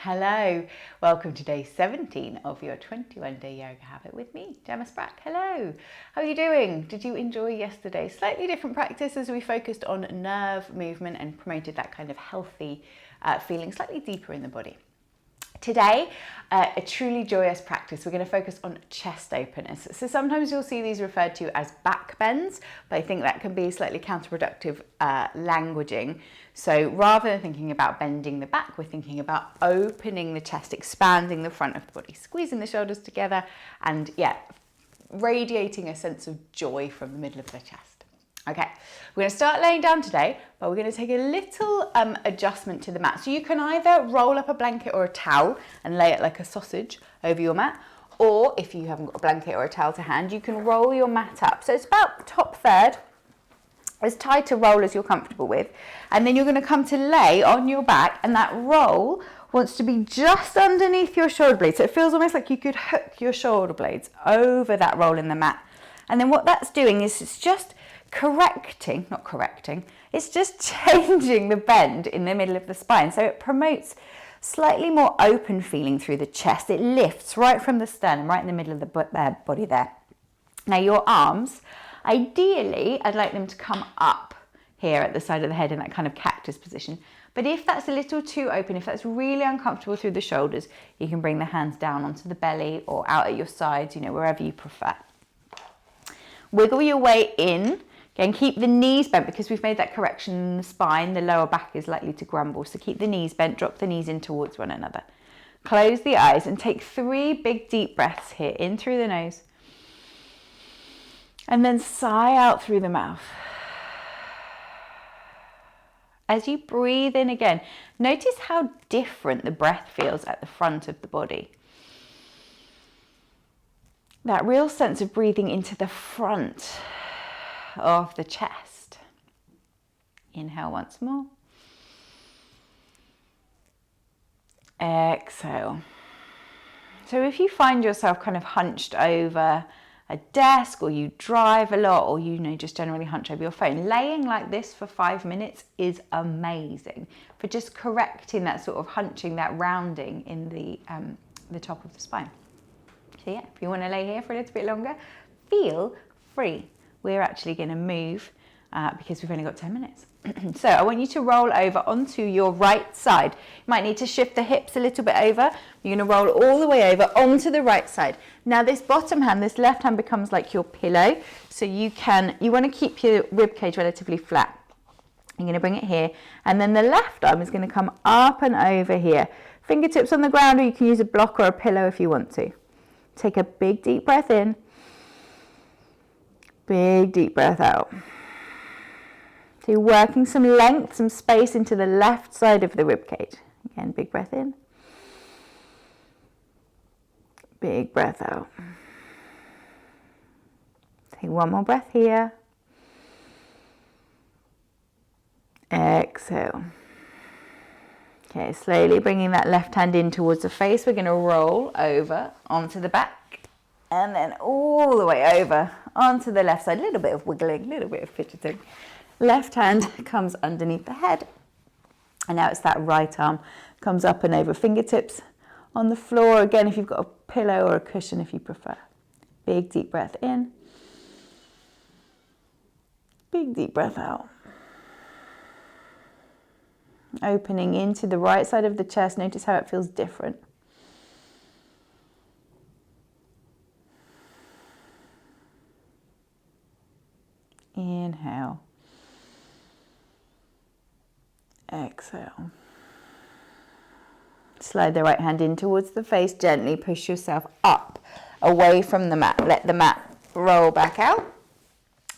Hello, welcome to day 17 of your 21-day yoga habit with me, Gemma Sprack. Hello, how are you doing? Did you enjoy yesterday's slightly different practice as we focused on nerve movement and promoted that kind of healthy feeling slightly deeper in the body? Today, a truly joyous practice. We're going to focus on chest openness. So sometimes you'll see these referred to as backbends, but I think that can be slightly counterproductive languaging. So rather than thinking about bending the back, we're thinking about opening the chest, expanding the front of the body, squeezing the shoulders together, and radiating a sense of joy from the middle of the chest. Okay, we're going to start laying down today, but we're going to take a little adjustment to the mat. So you can either roll up a blanket or a towel and lay it like a sausage over your mat, or if you haven't got a blanket or a towel to hand, you can roll your mat up. So it's about top third, as tight to roll as you're comfortable with, and then you're going to come to lay on your back, and that roll wants to be just underneath your shoulder blades. So it feels almost like you could hook your shoulder blades over that roll in the mat. And then what that's doing is it's just it's just changing the bend in the middle of the spine. So it promotes slightly more open feeling through the chest. It lifts right from the sternum, right in the middle of the body there. Now your arms, ideally, I'd like them to come up here at the side of the head in that kind of cactus position. But if that's a little too open, if that's really uncomfortable through the shoulders, you can bring the hands down onto the belly or out at your sides, wherever you prefer. Wiggle your way in. Again, keep the knees bent because we've made that correction in the spine. The lower back is likely to grumble. So keep the knees bent, drop the knees in towards one another. Close the eyes and take 3 big deep breaths here, in through the nose. And then sigh out through the mouth. As you breathe in again, notice how different the breath feels at the front of the body. That real sense of breathing into the front of the chest. Inhale once more. Exhale. So if you find yourself kind of hunched over a desk, or you drive a lot, or just generally hunch over your phone, laying like this for 5 minutes is amazing for just correcting that sort of hunching, that rounding in the top of the spine. So yeah, if you want to lay here for a little bit longer, feel free. We're actually going to move because we've only got 10 minutes. So I want you to roll over onto your right side. You might need to shift the hips a little bit over. You're going to roll all the way over onto the right side. Now this bottom hand, this left hand becomes like your pillow. So you want to keep your rib cage relatively flat. You're going to bring it here. And then the left arm is going to come up and over here. Fingertips on the ground, or you can use a block or a pillow if you want to. Take a big deep breath in. Big deep breath out. So you're working some length, some space into the left side of the rib cage. Again, big breath in. Big breath out. Take one more breath here. Exhale. Okay, slowly bringing that left hand in towards the face. We're going to roll over onto the back. And then all the way over onto the left side. A little bit of wiggling, a little bit of fidgeting. Left hand comes underneath the head. And now it's that right arm comes up and over. Fingertips on the floor. Again, if you've got a pillow or a cushion if you prefer. Big deep breath in. Big deep breath out. Opening into the right side of the chest. Notice how it feels different. Inhale. Exhale. Slide the right hand in towards the face. Gently push yourself up, away from the mat. Let the mat roll back out.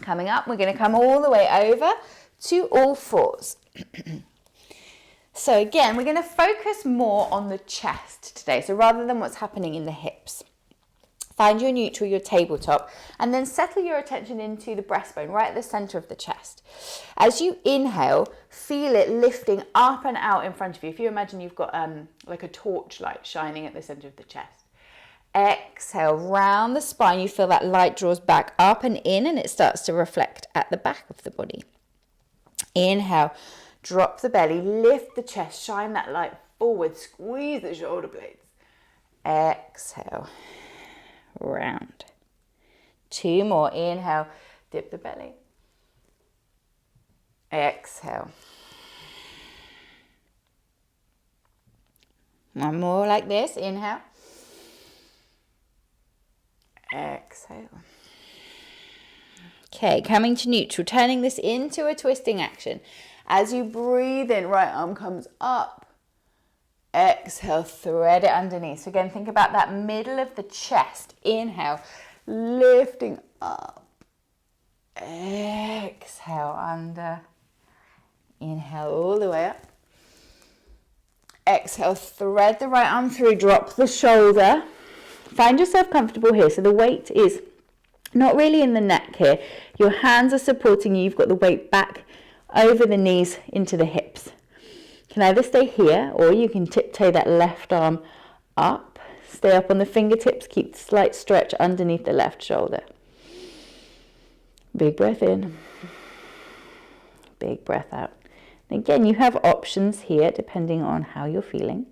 Coming up, we're going to come all the way over to all fours. So again, we're going to focus more on the chest today. So rather than what's happening in the hips. Find your neutral, your tabletop, and then settle your attention into the breastbone, right at the center of the chest. As you inhale, feel it lifting up and out in front of you. If you imagine you've got like a torchlight shining at the center of the chest. Exhale, round the spine, you feel that light draws back up and in, and it starts to reflect at the back of the body. Inhale, drop the belly, lift the chest, shine that light forward, squeeze the shoulder blades. Exhale, round. 2 more, inhale, dip the belly. Exhale. 1 more like this, inhale. Exhale. Okay, coming to neutral, turning this into a twisting action. As you breathe in, right arm comes up. Exhale, thread it underneath. So again, think about that middle of the chest. Inhale, lifting up. Exhale, under. Inhale all the way up. Exhale, thread the right arm through, drop the shoulder. Find yourself comfortable here. So the weight is not really in the neck here. Your hands are supporting you. You've got the weight back over the knees into the hips. You can either stay here or you can tiptoe that left arm up. Stay up on the fingertips. Keep slight stretch underneath the left shoulder. Big breath in. Big breath out. And again, you have options here depending on how you're feeling.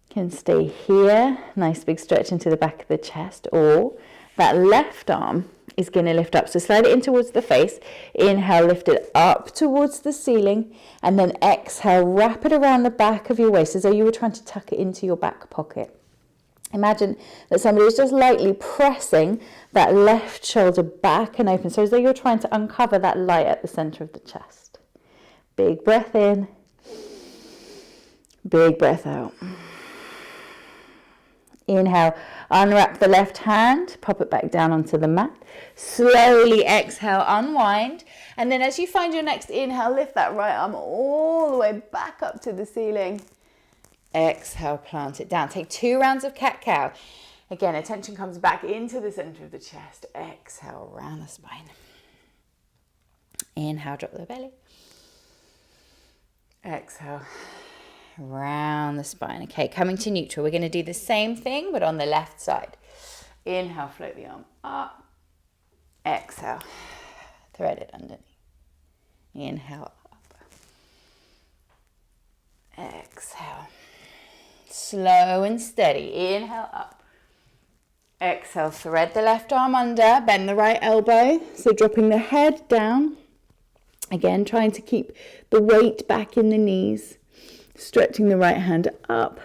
You can stay here. Nice big stretch into the back of the chest, or that left arm is going to lift up. So slide it in towards the face. Inhale, lift it up towards the ceiling. And then exhale, wrap it around the back of your waist as though you were trying to tuck it into your back pocket. Imagine that somebody is just lightly pressing that left shoulder back and open. So as though you're trying to uncover that light at the center of the chest. Big breath in. Big breath out. Inhale, unwrap the left hand, pop it back down onto the mat. Slowly exhale, unwind. And then as you find your next inhale, lift that right arm all the way back up to the ceiling. Exhale, plant it down. Take 2 rounds of cat-cow. Again, attention comes back into the center of the chest. Exhale, round the spine. Inhale, drop the belly. Exhale. Round the spine. Okay, coming to neutral. We're going to do the same thing, but on the left side. Inhale, float the arm up. Exhale, thread it underneath. Inhale, up. Exhale. Slow and steady. Inhale, up. Exhale, thread the left arm under. Bend the right elbow. So dropping the head down. Again, trying to keep the weight back in the knees. Stretching the right hand up,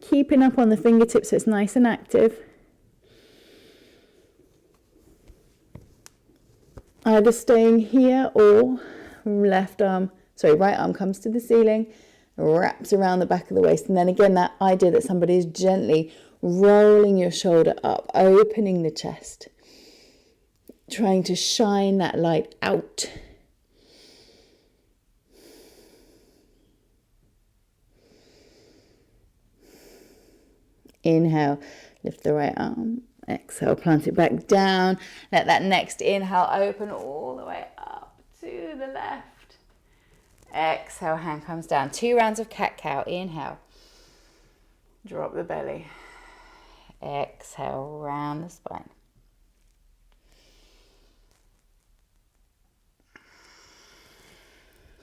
keeping up on the fingertips so it's nice and active. Either staying here or right arm comes to the ceiling, wraps around the back of the waist. And then again, that idea that somebody is gently rolling your shoulder up, opening the chest, trying to shine that light out. Inhale, lift the right arm. Exhale, plant it back down. Let that next inhale open all the way up to the left. Exhale, hand comes down. 2 rounds of cat-cow. Inhale. Drop the belly. Exhale, round the spine.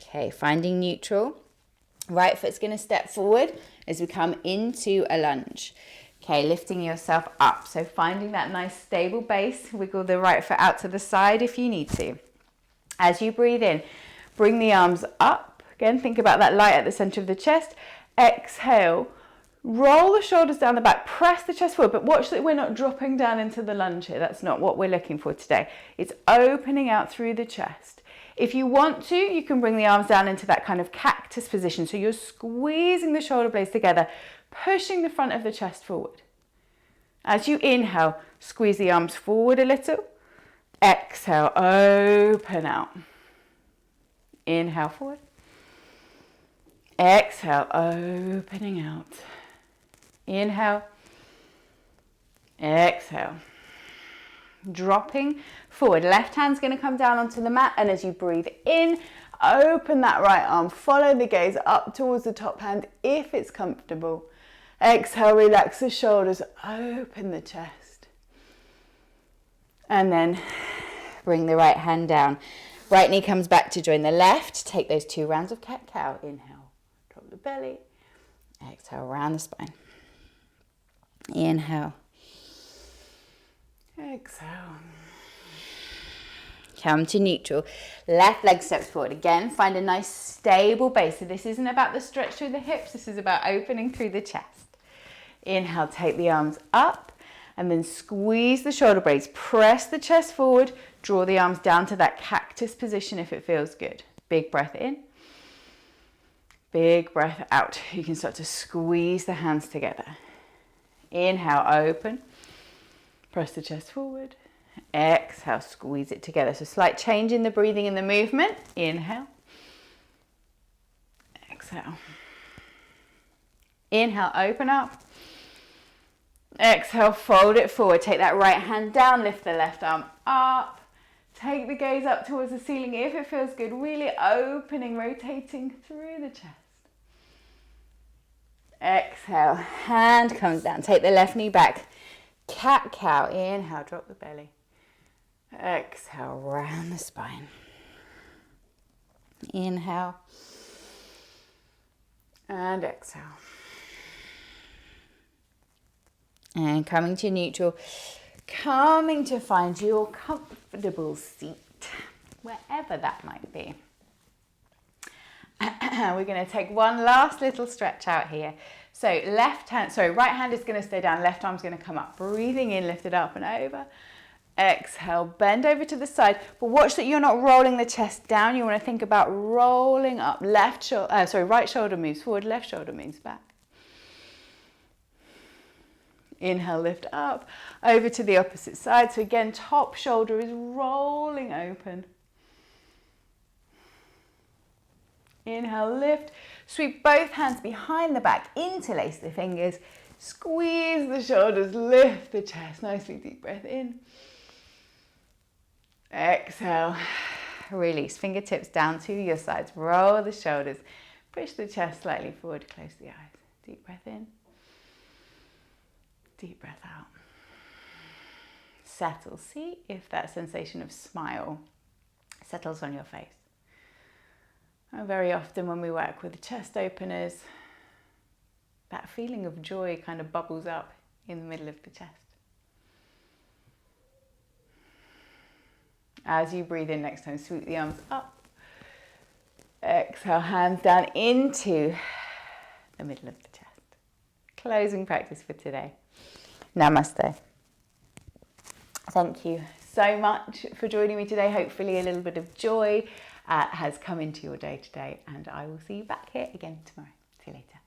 Okay, finding neutral. Right foot's going to step forward as we come into a lunge. Okay, lifting yourself up. So finding that nice stable base. Wiggle the right foot out to the side if you need to. As you breathe in, bring the arms up. Again, think about that light at the center of the chest. Exhale, roll the shoulders down the back. Press the chest forward, but watch that we're not dropping down into the lunge here. That's not what we're looking for today. It's opening out through the chest. If you want to, you can bring the arms down into that kind of cactus position. So you're squeezing the shoulder blades together, pushing the front of the chest forward. As you inhale, squeeze the arms forward a little. Exhale, open out. Inhale forward. Exhale, opening out. Inhale. Exhale. Dropping forward. Left hand's going to come down onto the mat, and as you breathe in, open that right arm. Follow the gaze up towards the top hand if it's comfortable. Exhale, relax the shoulders, open the chest. And then bring the right hand down. Right knee comes back to join the left. Take those 2 rounds of cat-cow. Inhale, drop the belly. Exhale, round the spine. Inhale. Exhale. Come to neutral. Left leg steps forward. Again, find a nice stable base. So this isn't about the stretch through the hips. This is about opening through the chest. Inhale, take the arms up and then squeeze the shoulder blades. Press the chest forward. Draw the arms down to that cactus position if it feels good. Big breath in. Big breath out. You can start to squeeze the hands together. Inhale, open. Press the chest forward. Exhale, squeeze it together. So slight change in the breathing and the movement. Inhale. Exhale. Inhale, open up. Exhale, fold it forward. Take that right hand down, lift the left arm up. Take the gaze up towards the ceiling if it feels good. Really opening, rotating through the chest. Exhale, hand comes down. Take the left knee back. Cat-cow. Inhale, drop the belly. Exhale, round the spine. Inhale. And exhale. And coming to neutral. Coming to find your comfortable seat, wherever that might be. We're going to take one last little stretch out here. So right hand is going to stay down, left arm's going to come up. Breathing in, lift it up and over. Exhale, bend over to the side, but watch that you're not rolling the chest down. You want to think about rolling up. Right shoulder moves forward, left shoulder moves back. Inhale, lift up, over to the opposite side. So again, top shoulder is rolling open. Inhale, lift. Sweep both hands behind the back, interlace the fingers. Squeeze the shoulders, lift the chest. Nicely deep breath in. Exhale, release. Fingertips down to your sides. Roll the shoulders. Push the chest slightly forward, close the eyes. Deep breath in. Deep breath out. Settle. See if that sensation of smile settles on your face. And very often when we work with chest openers, that feeling of joy kind of bubbles up in the middle of the chest. As you breathe in next time, sweep the arms up. Exhale, hands down into the middle of the chest. Closing practice for today. Namaste. Thank you so much for joining me today. Hopefully a little bit of joy has come into your day today, and I will see you back here again tomorrow. See you later.